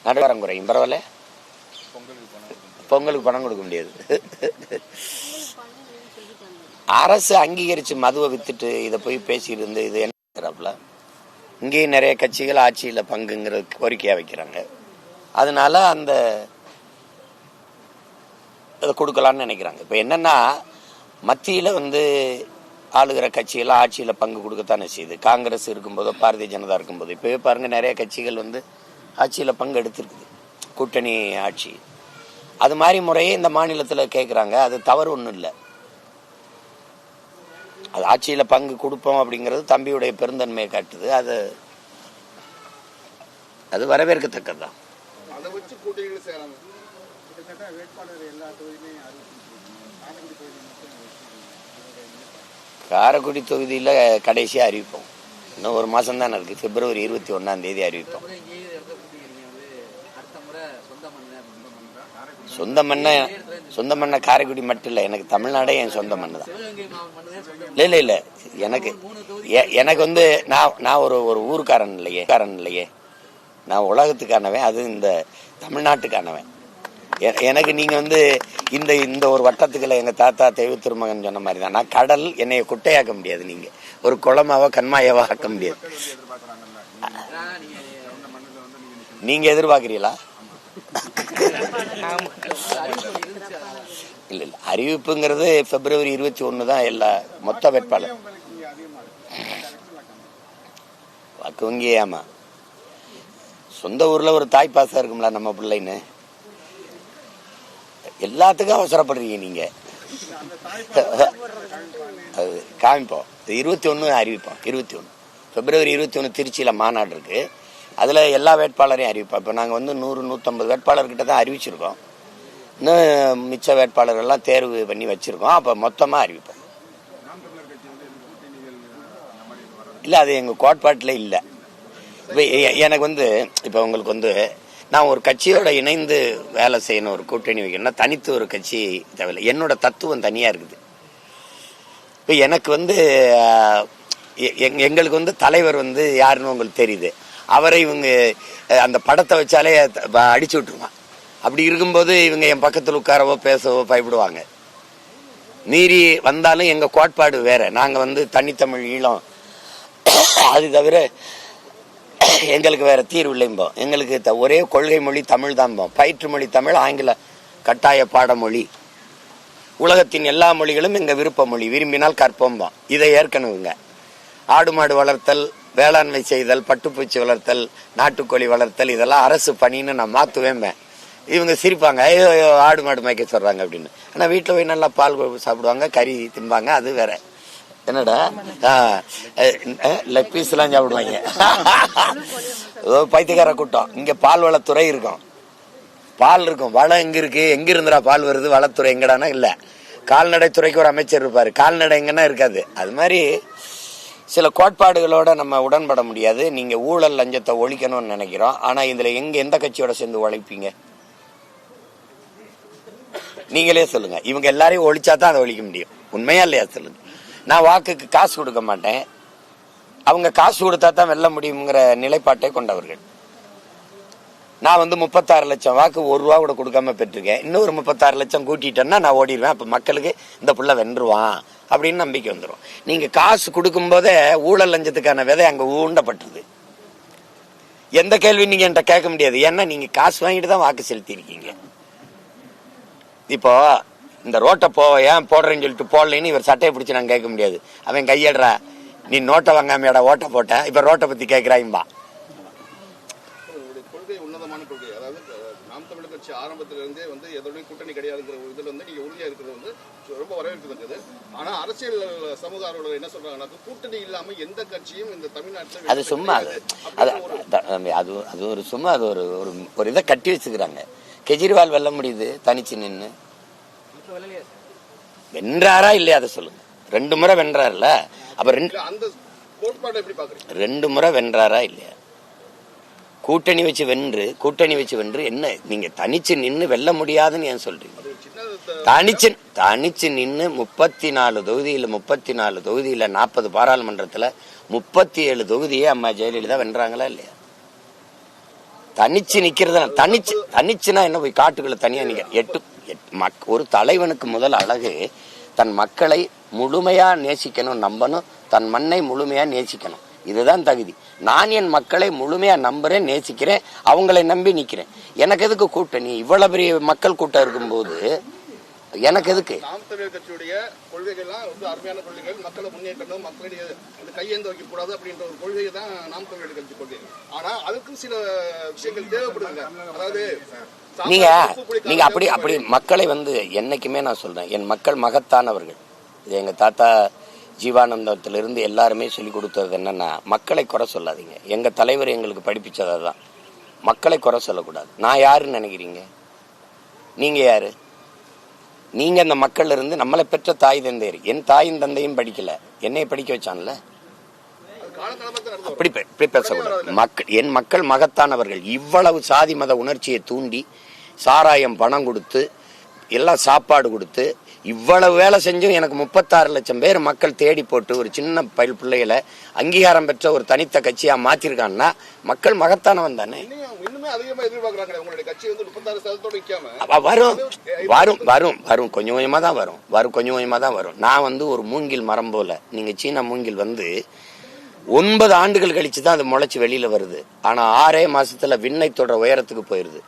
நடுவாரம் குறையும், பரவாயில்ல. பொங்கலுக்கு பணம் கொடுக்க முடியாது. அரசு அங்கீகரிச்சு மதுவை வித்துட்டு இதை போய் பேசிட்டு இருந்து இது என்ன? இங்கேயும் நிறைய கட்சிகள் ஆட்சியில் பங்குங்கிற கோரிக்கையா வைக்கிறாங்க. அதனால அந்த அதை கொடுக்கலான்னு நினைக்கிறாங்க. இப்போ என்னன்னா, மத்தியில் ஆளுகிற கட்சியெல்லாம் ஆட்சியில் பங்கு கொடுக்கத்தானே செய்யுது. காங்கிரஸ் இருக்கும்போதோ பாரதிய ஜனதா இருக்கும்போது இப்போவே பாருங்க, நிறைய கட்சிகள் ஆட்சியில் பங்கு எடுத்திருக்குது, கூட்டணி ஆட்சி. அது மாதிரி முறையே இந்த மாநிலத்தில் கேட்குறாங்க. அது தவறு ஒன்றும் இல்லை. அது ஆட்சியில் பங்கு கொடுப்போம் அப்படிங்கிறது தம்பியுடைய பெருந்தன்மையை காட்டுது. அது வரவேற்கத்தக்கது தான். காரைக்குடி தொகுதியில் கடைசியாக அறிவிப்போம். இன்னும் ஒரு மாதம் தானே இருக்குது. பிப்ரவரி 21 அறிவிப்போம். சொந்த மண்ணை காரைக்குடி மட்டும் இல்லை, எனக்கு தமிழ்நாடே என் சொந்த மண்ணு தான். இல்லை எனக்கு நான் ஒரு ஊருக்காரன் இல்லையே, நான் உலகத்துக்கானவன், அது இந்த தமிழ்நாட்டுக்கானவன். எனக்கு நீங்க இந்த ஒரு வட்டத்துக்குள்ள எங்க தாத்தா தெய்வ திருமகன் சொன்ன மாதிரி தான். நான் கடல், என்னைய குட்டையாக்க முடியாது. நீங்க ஒரு குளமாவோ கண்மாயாவோ ஆக்க முடியாது. நீங்க எதிர்பார்க்கிறீங்களா? இல்ல அறிவிப்புங்கிறது பிப்ரவரி 21 தான். எல்லா மொத்த வேட்பாளர் வாக்கு வங்கி. ஆமா, சொந்த ஊர்ல ஒரு தாய் பாசம் இருக்கும்ல நம்ம பிள்ளைன்னு. எல்லாத்துக்கும் அவசரப்படுறீங்க நீங்க. அது காமிப்போம். 21 அறிவிப்போம். 21 பிப்ரவரி 21 திருச்சியில மாநாடு இருக்கு. அதுல எல்லா வேட்பாளரையும் அறிவிப்போம். இப்போ நாங்கள் 100-150 வேட்பாளர்கிட்ட தான் அறிவிச்சிருக்கோம். இன்னும் மிச்ச வேட்பாளர்கள்லாம் தேர்வு பண்ணி வச்சிருக்கோம். அப்போ மொத்தமாக அறிவிப்போம். இல்லை, அது எங்கள் கோட்பாட்டில் இல்லை. இப்போ எனக்கு இப்போ உங்களுக்கு நான் ஒரு கட்சியோட இணைந்து வேலை செய்யணும், ஒரு கூட்டணி வைக்கணும்னா தனித்து ஒரு கட்சி தேவையில்லை. என்னோட தத்துவம் தனியாக இருக்குது. இப்போ எனக்கு எங்களுக்கு தலைவர் யாருன்னு உங்களுக்கு தெரியுது. அவரை இவங்க அந்த படத்தை வச்சாலே அடிச்சு விட்டுருவான். அப்படி இருக்கும்போது இவங்க என் பக்கத்தில் உட்காரவோ பேசவோ பயப்படுவாங்க. மீறி வந்தாலும் எங்கள் கோட்பாடு வேற. நாங்கள் தனித்தமிழ் ஈழம், அது தவிர எங்களுக்கு வேற தீர்வு இல்லைம்போம். எங்களுக்கு ஒரே கொள்கை மொழி தமிழ் தான். பயிற்று மொழி தமிழ், ஆங்கில கட்டாய பாடமொழி, உலகத்தின் எல்லா மொழிகளும் எங்க விருப்ப மொழி, விரும்பினால் கற்போம்போம். இதை ஏற்கனவே ஆடு மாடு வளர்த்தல், வேளாண்மை செய்தல், பட்டுப்பூச்சி வளர்த்தல், நாட்டுக்கோழி வளர்த்தல், இதெல்லாம் அரசு பணின்னு நான் மாத்துவேன். இவங்க சிரிப்பாங்க, ஐயோ ஆடு மாடு மேய்க்க சொல்றாங்க அப்படின்னு. ஆனா வீட்டுல போய் நல்லா பால் சாப்பிடுவாங்க, கறி தின்பாங்க, அது வேற. என்னடா லெக் பீஸ் எல்லாம் சாப்பிடுவாங்க. பைத்தியக்கார கூட்டம். இங்க பால் வளத்துறை இருக்கும், பால் இருக்கும். வளம் எங்க இருக்கு? எங்க இருந்துடா பால் வருது? வளத்துறை எங்கடானா இல்ல. கால்நடைத்துறைக்கு ஒரு அமைச்சர் இருப்பாரு, கால்நடை எங்கன்னா இருக்காது. அது மாதிரி சில கோட்பாடுகளோட நம்ம உடன்பட முடியாது. நீங்க ஊழல் லஞ்சத்தை ஒழிக்கணும்னு நினைக்கிறோம். ஆனா இதுல எந்த கட்சியோட சேர்ந்து உழைப்பீங்க? நீங்களே சொல்லுங்க. இவங்க எல்லாரையும் ஒழிச்சாதான் அதை ஒழிக்க முடியும். உண்மையா இல்லையா சொல்லுங்க. நான் வாக்குக்கு காசு கொடுக்க மாட்டேன், அவங்க காசு கொடுத்தா தான் வெல்ல முடியுங்கிற நிலைப்பாட்டை கொண்டவர்கள். நான் 36 லட்சம் வாக்கு 1 ரூபா கூட கொடுக்காம பெற்றிருக்கேன். இன்னொரு 36 லட்சம் கூட்டிட்டேன்னா நான் ஓடிடுவேன். அப்ப மக்களுக்கு இந்த புள்ள வென்றுவான் அப்படின்னு நம்பிக்கை வந்துடும். நீங்க காசு கொடுக்கும் போதே ஊழல் லஞ்சத்துக்கான விதை அங்க ஊண்டப்பட்டது. எந்த கேள்வி நீங்க என்கிட்ட கேட்க முடியாது. ஏன்னா நீங்க காசு வாங்கிட்டு தான் வாக்கு செலுத்தி இருக்கீங்க. இப்போ இந்த ரோட்டை ஏன் போடுறேன்னு சொல்லிட்டு போடலன்னு இவர் சட்டையை பிடிச்சி நான் கேட்க முடியாது. அவன் கையேடுறா, நீ நோட்டை வாங்காமையோட ஓட்டை போட்ட, இப்ப ரோட்டை பத்தி கேட்கிறாயும்பா. ஆரம்பத்திலிருந்தே எதோட கூட்டணி கிடையாதுங்கிற இதுல நீங்க உறுதியா இருக்கிறது ரொம்ப வரவேற்கிறது. ஆனா அரசியல் சமூக ஆர்வலர்கள் என்ன சொல்றாங்கன்னா, கூட்டணி இல்லாம எந்த கட்சியும் இந்த தமிழ்நாட்டில் அது சும்மா அது ஒரு சும்மா அது ஒரு இதை கட்டி வச்சுக்கிறாங்க. கெஜ்ரிவால் வெல்ல முடியுது தனிச்சு நின்று. வென்றாரா இல்லையா அதை சொல்லுங்க. 2 முறை வென்றாருல. அப்ப 2 முறை வென்றாரா இல்லையா? கூட்டணி வச்சு வென்று என்ன நீங்க தனிச்சு நின்று வெல்ல முடியாதுன்னு ஏன் சொல்றீங்க? தனிச்சு நின்று 34 தொகுதியில 40 பாராளுமன்றத்துல 37 தொகுதியே அம்மா ஜெயலலிதா வென்றாங்களா இல்லையா? தனிச்சு நிக்கிறது தனிச்சுனா என்ன போய் காட்டுக்குள்ள தனியா நிக்க ஒரு தலைவனுக்கு முதல் அழகு தன் மக்களை முழுமையா நேசிக்கணும், நம்பணும், தன் மண்ணை முழுமையா நேசிக்கணும். இதுதான் தகுதி. நான் என் மக்களை முழுமையா நம்புறேன், நேசிக்கிறேன், அவங்களை நம்பி நிக்கிறேன். எனக்கு எதுக்கு கூட்டணி? இவ்வளவு பெரிய மக்கள் கூட்டம் இருக்கும்போது எனக்கு எதுக்கு? நாம் தமிழர் கட்சியுடைய கொள்கைகள்லாம் வந்து அருமையான கொள்கைகள், மக்களை முன்னேற்றணும், மக்களுடைய கையேந்த வைக்க கூடாது அப்படின்ற ஒரு கொள்கை தான் நாம் தமிழர் கட்சி கொள்கை. ஆனா அதுக்கும் சில விஷயங்கள் தேவைப்படுதுங்க. அதாவது நீங்க அப்படி மக்களை வந்து என்னைக்குமே நான் சொல்றேன், என் மக்கள் மகத்தானவர்கள். இது எங்க தாத்தா ஜீவானந்தத்திலிருந்து எல்லாருமே சொல்லி கொடுத்தது என்னன்னா, மக்களை குறை சொல்லாதீங்க. எங்க தலைவர் எங்களுக்கு படிப்பிச்சதான், மக்களை குறை சொல்லக்கூடாது. நான் யாருன்னு நினைக்கிறீங்க? நீங்க யாரு? நீங்க அந்த மக்கள் இருந்து நம்மளை பெற்ற தாய் தந்தையர். என் தாயும் தந்தையும் படிக்கல, என்னை படிக்க வச்சான்ல. அப்படி பேசக்கூடாது. என் மக்கள் மகத்தானவர்கள். இவ்வளவு சாதி மத உணர்ச்சியை தூண்டி சாராயம் பணம் கொடுத்து எல்லாம் சாப்பாடு கொடுத்து இவ்வளவு வேலை செஞ்சும் எனக்கு 36 லட்சம் பேர் மக்கள் தேடி போட்டு ஒரு சின்ன பிள்ளைகளை அங்கீகாரம் பெற்ற ஒரு தனித்த கட்சியா மாத்திருக்கான்னா மக்கள் மகத்தானவன் தானே. வரும் கொஞ்சம் கொஞ்சமா தான் வரும். நான் வந்து ஒரு மூங்கில் மரம் போல, நீங்க சீனா மூங்கில் வந்து 9 ஆண்டுகள் கழிச்சுதான் அது முளைச்சு வெளியில வருது. ஆனா 6 மாசத்துல விண்ணை தொடர உயரத்துக்கு போயிருது.